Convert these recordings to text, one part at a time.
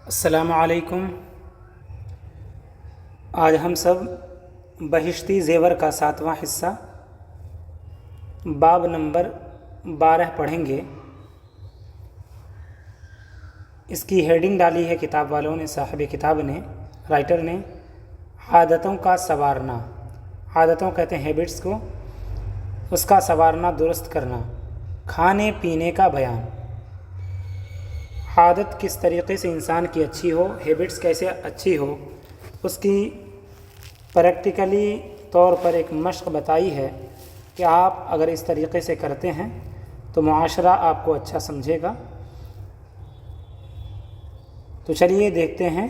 السلام علیکم۔ آج ہم سب بہشتی زیور کا 7واں حصہ باب نمبر 12 پڑھیں گے۔ اس کی ہیڈنگ ڈالی ہے کتاب والوں نے، صاحب کتاب نے، رائٹر نے، عادتوں کا سنوارنا۔ عادتوں کہتے ہیں ہیبٹس کو، اس کا سنوارنا، درست کرنا۔ کھانے پینے کا بیان۔ عادت کس طریقے سے انسان کی اچھی ہو، ہیبٹس کیسے اچھی ہو، اس کی پریکٹیکلی طور پر ایک مشق بتائی ہے کہ آپ اگر اس طریقے سے کرتے ہیں تو معاشرہ آپ کو اچھا سمجھے گا۔ تو چلیے دیکھتے ہیں۔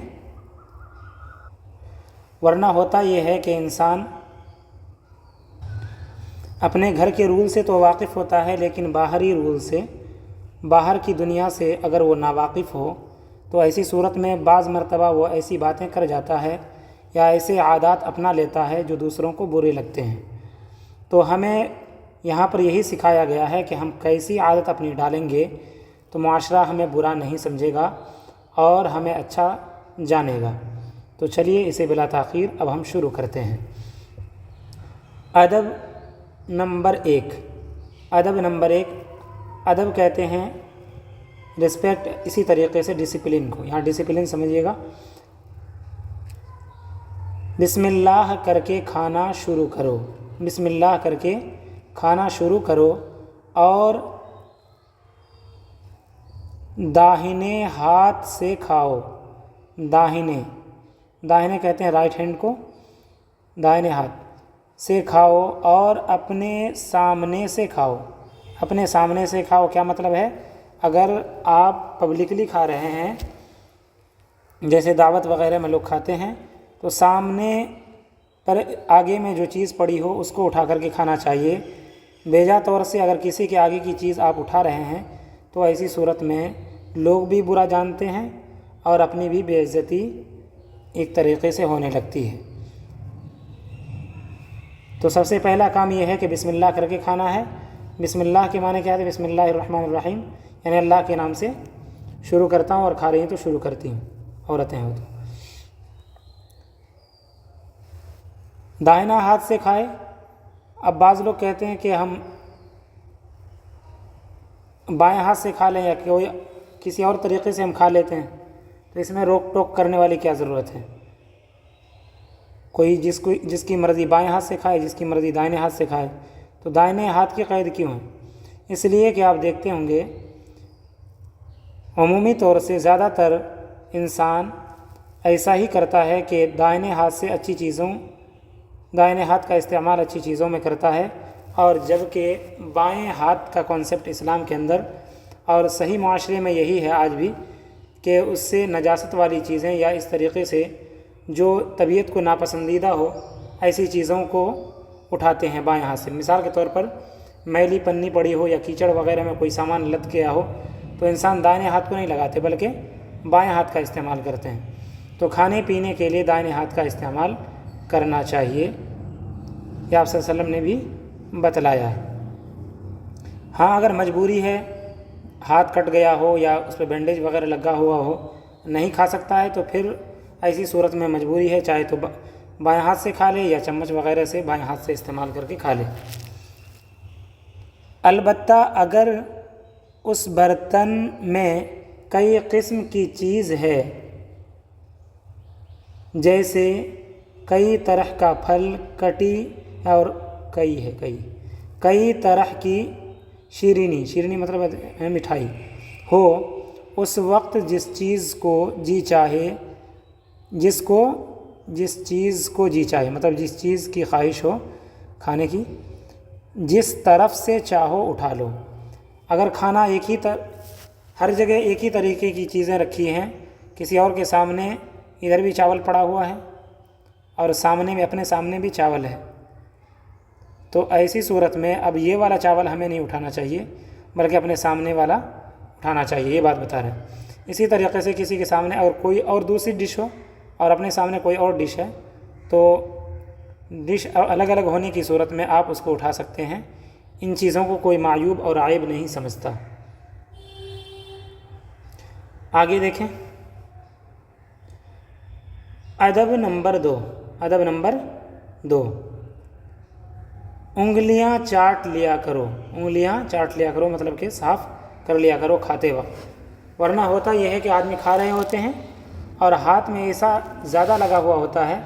ورنہ ہوتا یہ ہے کہ انسان اپنے گھر کے رول سے تو واقف ہوتا ہے، لیکن باہری رول سے، باہر کی دنیا سے اگر وہ ناواقف ہو تو ایسی صورت میں بعض مرتبہ وہ ایسی باتیں کر جاتا ہے یا ایسے عادات اپنا لیتا ہے جو دوسروں کو برے لگتے ہیں۔ تو ہمیں یہاں پر یہی سکھایا گیا ہے کہ ہم کیسی عادت اپنی ڈالیں گے تو معاشرہ ہمیں برا نہیں سمجھے گا اور ہمیں اچھا جانے گا۔ تو چلیے اسے بلا تاخیر اب ہم شروع کرتے ہیں۔ ادب نمبر 1۔ ادب نمبر 1، ادب کہتے ہیں رسپیکٹ، اسی طریقے سے ڈسپلن کو، یہاں ڈسپلن سمجھیے گا۔ بسم اللہ کر کے کھانا شروع کرو، بسم اللہ کر کے کھانا شروع کرو، اور داہنے ہاتھ سے کھاؤ۔ داہنے کہتے ہیں رائٹ ہینڈ کو، دائیں ہاتھ سے کھاؤ، اور اپنے سامنے سے کھاؤ۔ اپنے سامنے سے کھاؤ کیا مطلب ہے؟ اگر آپ پبلکلی کھا رہے ہیں، جیسے دعوت وغیرہ میں لوگ کھاتے ہیں، تو سامنے پر آگے میں جو چیز پڑی ہو اس کو اٹھا کر کے کھانا چاہیے۔ بیجا طور سے اگر کسی کے آگے کی چیز آپ اٹھا رہے ہیں تو ایسی صورت میں لوگ بھی برا جانتے ہیں اور اپنی بھی بے عزتی ایک طریقے سے ہونے لگتی ہے۔ تو سب سے پہلا کام یہ ہے کہ بسم اللہ کر کے کھانا ہے۔ بسم اللہ کے معنی کیا ہے؟ بسم اللہ الرحمن الرحیم، یعنی اللہ کے نام سے شروع کرتا ہوں، اور کھا رہی ہیں تو شروع کرتی ہوں، عورتیں ہو تو۔ دائنا ہاتھ سے کھائے۔ اب بعض لوگ کہتے ہیں کہ ہم بائیں ہاتھ سے کھا لیں یا کوئی کسی اور طریقے سے ہم کھا لیتے ہیں، تو اس میں روک ٹوک کرنے والی کیا ضرورت ہے؟ کوئی جس کی مرضی بائیں ہاتھ سے کھائے، جس کی مرضی دائیں ہاتھ سے کھائے۔ تو دائیں ہاتھ کی قید کیوں ہے؟ اس لیے کہ آپ دیکھتے ہوں گے عمومی طور سے زیادہ تر انسان ایسا ہی کرتا ہے کہ دائیں ہاتھ سے اچھی چیزوں، دائیں ہاتھ کا استعمال اچھی چیزوں میں کرتا ہے، اور جب کہ بائیں ہاتھ کا کانسیپٹ اسلام کے اندر اور صحیح معاشرے میں یہی ہے آج بھی کہ اس سے نجاست والی چیزیں یا اس طریقے سے جو طبیعت کو ناپسندیدہ ہو ایسی چیزوں کو اٹھاتے ہیں بائیں ہاتھ سے۔ مثال کے طور پر میلی پنی پڑی ہو یا کیچڑ وغیرہ میں کوئی سامان لد گیا ہو تو انسان دائیں ہاتھ کو نہیں لگاتے بلکہ بائیں ہاتھ کا استعمال کرتے ہیں۔ تو کھانے پینے کے لیے دائیں ہاتھ کا استعمال کرنا چاہیے، یہ آپ صلی اللہ علیہ وسلم نے بھی بتلایا ہے۔ ہاں اگر مجبوری ہے، ہاتھ کٹ گیا ہو یا اس پہ بینڈیج وغیرہ لگا ہوا ہو، نہیں کھا سکتا ہے، تو پھر ایسی صورت میں مجبوری ہے، چاہے تو بائیں ہاتھ سے کھا لے یا چمچ وغیرہ سے بائیں ہاتھ سے استعمال کر کے کھا لے۔ البتہ اگر اس برتن میں کئی قسم کی چیز ہے، جیسے کئی طرح کا پھل، کٹی اور کئی طرح کی شیرینی مطلب ہے مٹھائی ہو، اس وقت جس چیز کو جی چاہے مطلب جس چیز کی خواہش ہو کھانے کی، جس طرف سے چاہو اٹھا لو۔ اگر کھانا ہر جگہ ایک ہی طریقے کی چیزیں رکھی ہیں، کسی اور کے سامنے ادھر بھی چاول پڑا ہوا ہے اور اپنے سامنے بھی چاول ہے، تو ایسی صورت میں اب یہ والا چاول ہمیں نہیں اٹھانا چاہیے بلکہ اپنے سامنے والا اٹھانا چاہیے، یہ بات بتا رہے ہیں۔ اسی طریقے سے کسی کے سامنے اور کوئی اور دوسری ڈش ہو اور اپنے سامنے کوئی اور ڈش ہے، تو ڈش الگ الگ ہونے کی صورت میں آپ اس کو اٹھا سکتے ہیں۔ ان چیزوں کو کوئی معیوب اور عیب نہیں سمجھتا۔ آگے دیکھیں۔ ادب نمبر 2، ادب نمبر 2، انگلیاں چاٹ لیا کرو، انگلیاں چاٹ لیا کرو مطلب کہ صاف کر لیا کرو کھاتے وقت، ورنہ ہوتا یہ ہے کہ آدمی کھا رہے ہوتے ہیں اور ہاتھ میں ایسا زیادہ لگا ہوا ہوتا ہے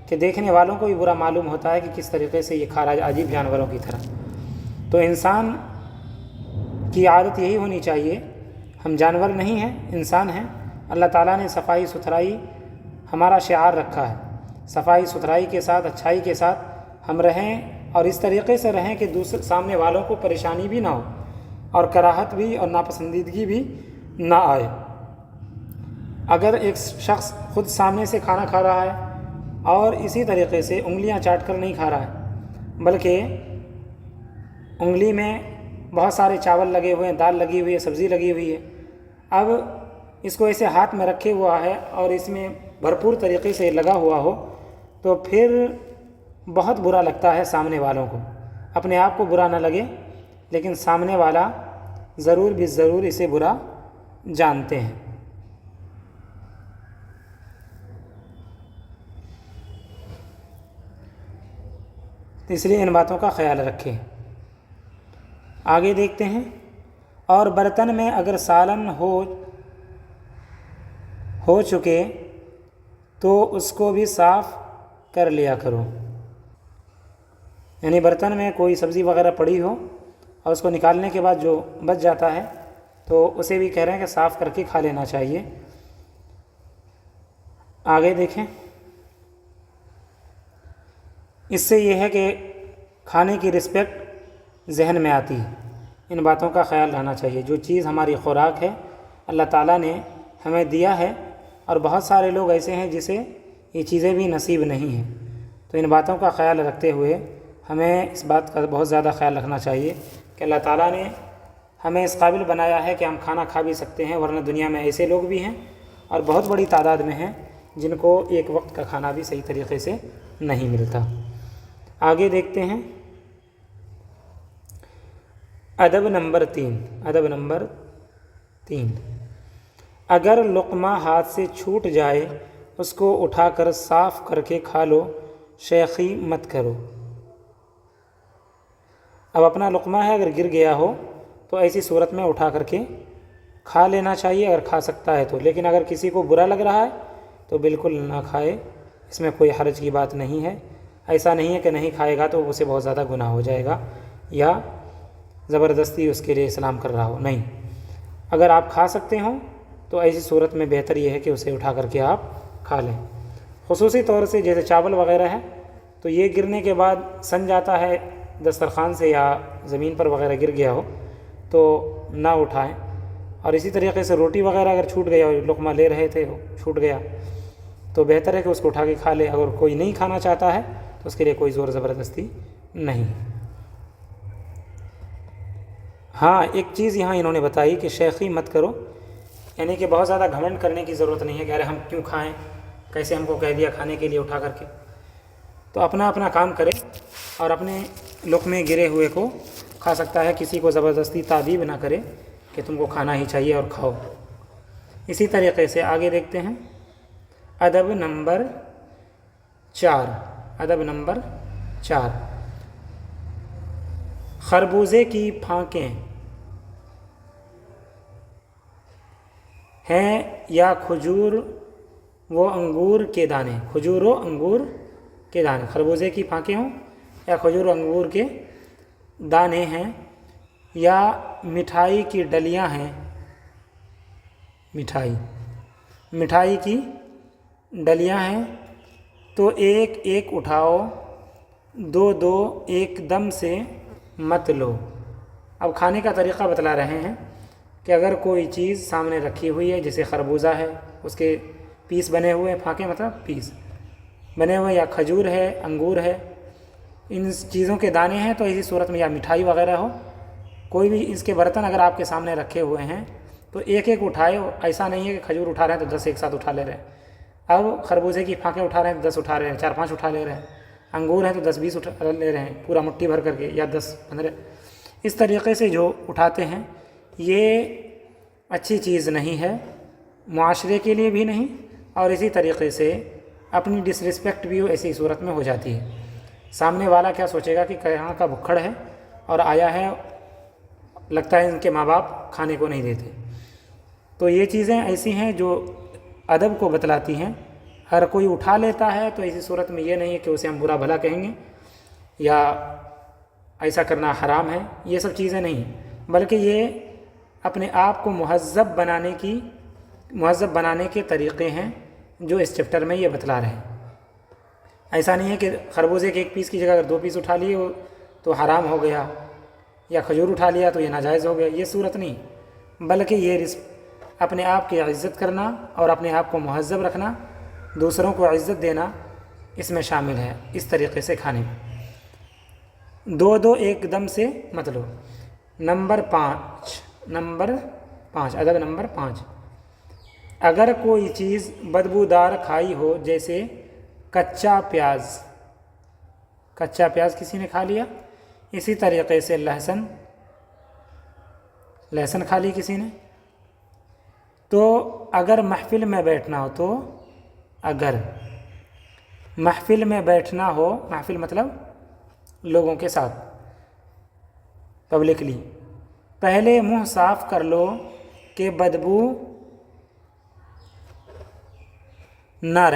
کہ دیکھنے والوں کو بھی برا معلوم ہوتا ہے کہ کس طریقے سے یہ کھا رہا ہے عجیب جانوروں کی طرح۔ تو انسان کی عادت یہی ہونی چاہیے، ہم جانور نہیں ہیں، انسان ہیں۔ اللہ تعالیٰ نے صفائی ستھرائی ہمارا شعار رکھا ہے، صفائی ستھرائی کے ساتھ اچھائی کے ساتھ ہم رہیں اور اس طریقے سے رہیں کہ دوسرے سامنے والوں کو پریشانی بھی نہ ہو اور کراہت بھی اور ناپسندیدگی بھی نہ آئے۔ اگر ایک شخص خود سامنے سے کھانا کھا رہا ہے اور اسی طریقے سے انگلیاں چاٹ کر نہیں کھا رہا ہے، بلکہ انگلی میں بہت سارے چاول لگے ہوئے ہیں، دال لگی ہوئی ہے، سبزی لگی ہوئی ہے، اب اس کو ایسے ہاتھ میں رکھے ہوا ہے اور اس میں بھرپور طریقے سے لگا ہوا ہو تو پھر بہت برا لگتا ہے سامنے والوں کو۔ اپنے آپ کو برا نہ لگے لیکن سامنے والا ضرور بھی ضرور اسے برا جانتے ہیں۔ تو اس لیے ان باتوں کا خیال رکھیں۔ آگے دیکھتے ہیں، اور برتن میں اگر سالن ہو چکے تو اس کو بھی صاف کر لیا کرو، یعنی برتن میں کوئی سبزی وغیرہ پڑی ہو اور اس کو نکالنے کے بعد جو بچ جاتا ہے تو اسے بھی کہہ رہے ہیں کہ صاف کر کے کھا لینا چاہیے۔ آگے دیکھیں، اس سے یہ ہے کہ کھانے کی رسپیکٹ ذہن میں آتی ہے، ان باتوں کا خیال رہنا چاہیے۔ جو چیز ہماری خوراک ہے اللہ تعالیٰ نے ہمیں دیا ہے، اور بہت سارے لوگ ایسے ہیں جسے یہ چیزیں بھی نصیب نہیں ہیں، تو ان باتوں کا خیال رکھتے ہوئے ہمیں اس بات کا بہت زیادہ خیال رکھنا چاہیے کہ اللہ تعالیٰ نے ہمیں اس قابل بنایا ہے کہ ہم کھانا کھا بھی سکتے ہیں، ورنہ دنیا میں ایسے لوگ بھی ہیں اور بہت بڑی تعداد میں ہیں جن کو ایک وقت کا کھانا بھی صحیح طریقے سے نہیں ملتا۔ آگے دیکھتے ہیں، ادب نمبر 3، ادب نمبر 3، اگر لقمہ ہاتھ سے چھوٹ جائے اس کو اٹھا کر صاف کر کے کھا لو، شیخی مت کرو۔ اب اپنا لقمہ ہے اگر گر گیا ہو تو ایسی صورت میں اٹھا کر کے کھا لینا چاہیے اگر کھا سکتا ہے تو، لیکن اگر کسی کو برا لگ رہا ہے تو بالکل نہ کھائے، اس میں کوئی حرج کی بات نہیں ہے۔ ایسا نہیں ہے کہ نہیں کھائے گا تو اسے بہت زیادہ گناہ ہو جائے گا یا زبردستی اس کے لیے اسلام کر رہا ہو، نہیں۔ اگر آپ کھا سکتے ہوں تو ایسی صورت میں بہتر یہ ہے کہ اسے اٹھا کر کے آپ کھا لیں۔ خصوصی طور سے جیسے چاول وغیرہ ہے تو یہ گرنے کے بعد سن جاتا ہے دسترخوان سے یا زمین پر وغیرہ گر گیا ہو تو نہ اٹھائیں، اور اسی طریقے سے روٹی وغیرہ اگر چھوٹ گیا ہو، لقمہ لے رہے تھے چھوٹ گیا تو بہتر ہے کہ اس کو اٹھا کے کھا لے۔ اگر کوئی نہیں کھانا چاہتا ہے تو اس کے لیے کوئی زور زبردستی نہیں۔ ہاں ایک چیز یہاں انہوں نے بتائی کہ شیخی مت کرو، یعنی کہ بہت زیادہ گھمنڈ کرنے کی ضرورت نہیں ہے کہ ارے ہم کیوں کھائیں، کیسے ہم کو کہہ دیا کھانے کے لیے اٹھا کر کے۔ تو اپنا اپنا کام کرے اور اپنے لقمے گرے ہوئے کو کھا سکتا ہے، کسی کو زبردستی تادیب نہ کرے کہ تم کو کھانا ہی چاہیے اور کھاؤ۔ اسی طریقے سے آگے دیکھتے ہیں، ادب نمبر 4، ادب نمبر 4، خربوزے کی پھانکیں ہیں یا کھجور و انگور کے دانے، کھجور و انگور کے دانے، خربوزے کی پھانکیں ہوں یا کھجور و انگور کے دانے ہیں یا مٹھائی کی ڈلیاں ہیں، مٹھائی کی ڈلیاں ہیں تو ایک ایک اٹھاؤ، دو دو ایک دم سے مت لو۔ اب کھانے کا طریقہ بتلا رہے ہیں کہ اگر کوئی چیز سامنے رکھی ہوئی ہے جیسے خربوزہ ہے، اس کے پیس بنے ہوئے، پھانکیں مطلب پیس بنے ہوئے، یا کھجور ہے، انگور ہے، ان چیزوں کے دانے ہیں، تو اسی صورت میں یا مٹھائی وغیرہ ہو، کوئی بھی اس کے برتن اگر آپ کے سامنے رکھے ہوئے ہیں تو ایک ایک اٹھائے۔ ایسا نہیں ہے کہ کھجور اٹھا رہے ہیں تو 10 ایک ساتھ اٹھا لے رہے ہیں، اب خربوزے کی پھانکیں اٹھا رہے ہیں تو 10 اٹھا رہے ہیں، 4-5 اٹھا لے رہے ہیں، انگور ہیں تو 10-20 اٹھا لے رہے ہیں پورا مٹھی بھر کر کے، یا 10-15، اس طریقے سے جو اٹھاتے ہیں یہ اچھی چیز نہیں ہے، معاشرے کے لیے بھی نہیں، اور اسی طریقے سے اپنی ڈس رسپیکٹ بھی ایسی صورت میں ہو جاتی ہے. سامنے والا کیا سوچے گا کہ کہاں کا بھکھڑ ہے اور آیا ہے، لگتا ہے ان کے ماں باپ کھانے کو نہیں دیتے. تو یہ چیزیں ایسی ہیں جو ادب کو بتلاتی ہیں. ہر کوئی اٹھا لیتا ہے تو ایسی صورت میں یہ نہیں ہے کہ اسے ہم برا بھلا کہیں گے یا ایسا کرنا حرام ہے، یہ سب چیزیں نہیں، بلکہ یہ اپنے آپ کو مہذب بنانے کے طریقے ہیں جو اس چیپٹر میں یہ بتلا رہے ہیں. ایسا نہیں ہے کہ خربوزے کے 1 پیس کی جگہ اگر 2 پیس اٹھا لیے تو حرام ہو گیا، یا کھجور اٹھا لیا تو یہ ناجائز ہو گیا، یہ صورت نہیں، بلکہ یہ اپنے آپ کی عزت کرنا اور اپنے آپ کو مہذب رکھنا، دوسروں کو عزت دینا اس میں شامل ہے. اس طریقے سے کھانے میں 2 ایک دم سے مت لو. نمبر 5 ادب نمبر 5، اگر کوئی چیز بدبودار کھائی ہو، جیسے کچا پیاز کسی نے کھا لیا، اسی طریقے سے لہسن کھا لی کسی نے، تو اگر محفل میں بیٹھنا ہو محفل مطلب لوگوں کے ساتھ پبلکلی، پہلے منہ صاف کر لو کہ بدبو نہ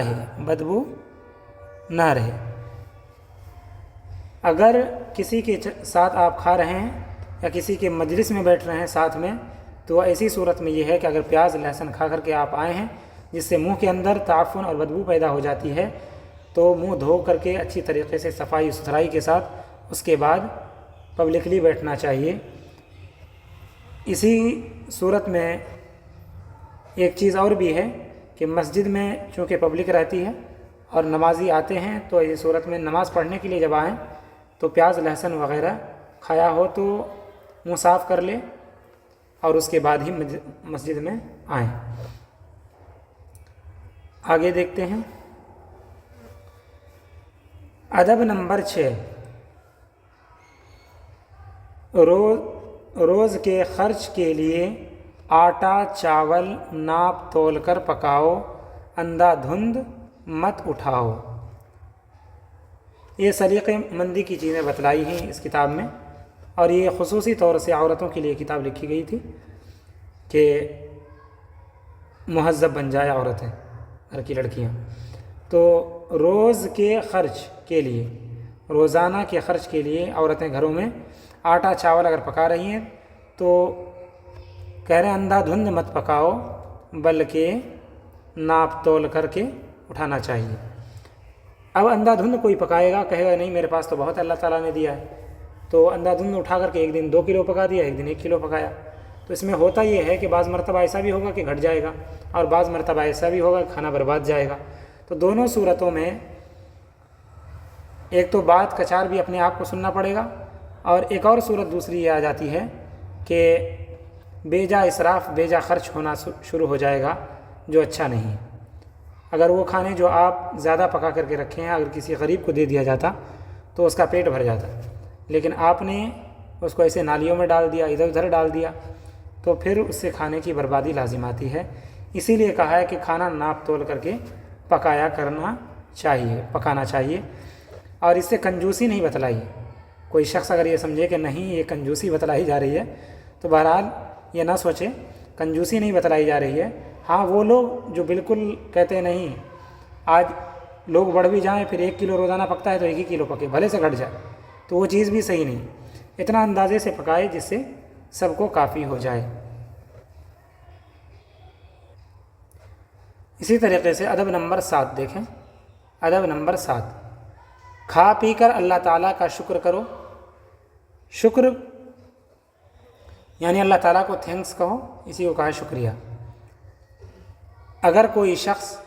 رہے. اگر کسی کے ساتھ آپ کھا رہے ہیں یا کسی کے مجلس میں بیٹھ رہے ہیں ساتھ میں، تو ایسی صورت میں یہ ہے کہ اگر پیاز لہسن کھا کر کے آپ آئے ہیں جس سے منہ کے اندر تعفن اور بدبو پیدا ہو جاتی ہے، تو منہ دھو کر کے اچھی طریقے سے صفائی ستھرائی کے ساتھ اس کے بعد پبلکلی بیٹھنا چاہیے. اسی صورت میں ایک چیز اور بھی ہے کہ مسجد میں چونکہ پبلک رہتی ہے اور نمازی آتے ہیں، تو اس صورت میں نماز پڑھنے کے لیے جب آئیں تو پیاز لہسن وغیرہ کھایا ہو تو منہ صاف کر لے اور اس کے بعد ہی مسجد میں آئیں. آگے دیکھتے ہیں ادب نمبر 6، روز کے خرچ کے لیے آٹا چاول ناپ تول کر پکاؤ، اندھا دھند مت اٹھاؤ. یہ سلیقے مندی کی چیزیں بتلائی ہیں اس کتاب میں، اور یہ خصوصی طور سے عورتوں کے لیے کتاب لکھی گئی تھی کہ مہذب بن جائے عورتیں، گھر کی لڑکیاں. تو روزانہ کے خرچ کے لیے عورتیں گھروں میں آٹا چاول اگر پکا رہی ہیں تو کہہ رہے ہیں اندھا دھند مت پکاؤ، بلکہ ناپ تول کر کے اٹھانا چاہیے. اب اندھا دھند کوئی پکائے گا، کہے گا نہیں میرے پاس تو بہت اللہ تعالیٰ نے دیا ہے، تو اندھا دھند اٹھا کر کے ایک دن 2 کلو پکا دیا، ایک دن 1 کلو پکایا. تو اس میں ہوتا یہ ہے کہ بعض مرتبہ ایسا بھی ہوگا کہ گھٹ جائے گا، اور بعض مرتبہ ایسا بھی ہوگا کہ کھانا برباد جائے گا. تو دونوں صورتوں میں ایک تو بات کچار بھی اپنے آپ کو سننا پڑے گا، اور ایک اور صورت دوسری یہ آ جاتی ہے کہ بیجا اسراف بیجا خرچ ہونا شروع ہو جائے گا، جو اچھا نہیں. اگر وہ کھانے جو آپ زیادہ پکا کر کے رکھے ہیں اگر کسی غریب کو دے دیا جاتا تو اس کا پیٹ بھر جاتا، لیکن آپ نے اس کو ایسے نالیوں میں ڈال دیا، ادھر ادھر ڈال دیا، تو پھر اس سے کھانے کی بربادی لازم آتی ہے. اسی لیے کہا ہے کہ کھانا ناپ تول کر کے پکانا چاہیے، اور اس سے کنجوسی نہیں بتلائی. کوئی شخص اگر یہ سمجھے کہ نہیں یہ کنجوسی بتلائی جا رہی ہے، تو بہرحال یہ نہ سوچے کنجوسی نہیں بتلائی جا رہی ہے. ہاں وہ لوگ جو بالکل کہتے نہیں آج لوگ بڑھ بھی جائیں پھر 1 کلو روزانہ پکتا ہے تو 1 ہی کلو پکے بھلے سے گھٹ جائے، تو وہ چیز بھی صحیح نہیں. اتنا اندازے سے پکائے جس سے سب کو کافی ہو جائے. اسی طریقے سے ادب نمبر 7 دیکھیں. ادب نمبر 7، کھا پی کر اللہ تعالیٰ کا شکر کرو. شکر یعنی اللہ تعالیٰ کو تھینکس کہو، اسی کو کہا شکریہ. اگر کوئی شخص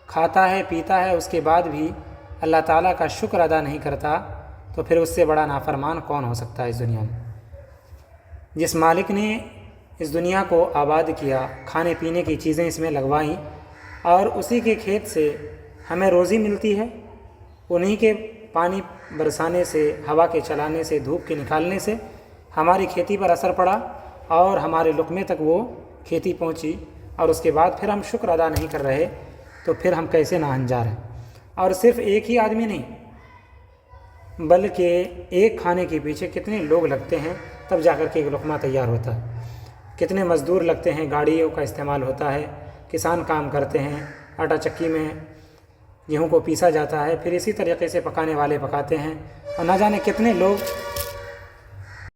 کھاتا ہے پیتا ہے اس کے بعد بھی اللہ تعالیٰ کا شکر ادا نہیں کرتا تو پھر اس سے بڑا نافرمان کون ہو سکتا ہے اس دنیا میں. جس مالک نے اس دنیا کو آباد کیا، کھانے پینے کی چیزیں اس میں لگوائیں، اور اسی کے کھیت سے ہمیں روزی ملتی ہے، انہی کے پانی برسانے سے، ہوا کے چلانے سے، دھوپ کے نکالنے سے ہماری کھیتی پر اثر پڑا اور ہمارے لقمے تک وہ کھیتی پہنچی، اور اس کے بعد پھر ہم شکر ادا نہیں کر رہے تو پھر ہم کیسے ناہنجار ہیں. اور صرف ایک ہی آدمی نہیں بلکہ ایک کھانے کے پیچھے کتنے لوگ لگتے ہیں تب جا کر کے ایک لقمہ تیار ہوتا ہے، کتنے مزدور لگتے ہیں، گاڑیوں کا استعمال ہوتا ہے، کسان کام کرتے ہیں، آٹا چکی میں گیہوں کو پیسا جاتا ہے، پھر اسی طریقے سے پکانے والے پکاتے ہیں، اور نہ جانے کتنے لوگ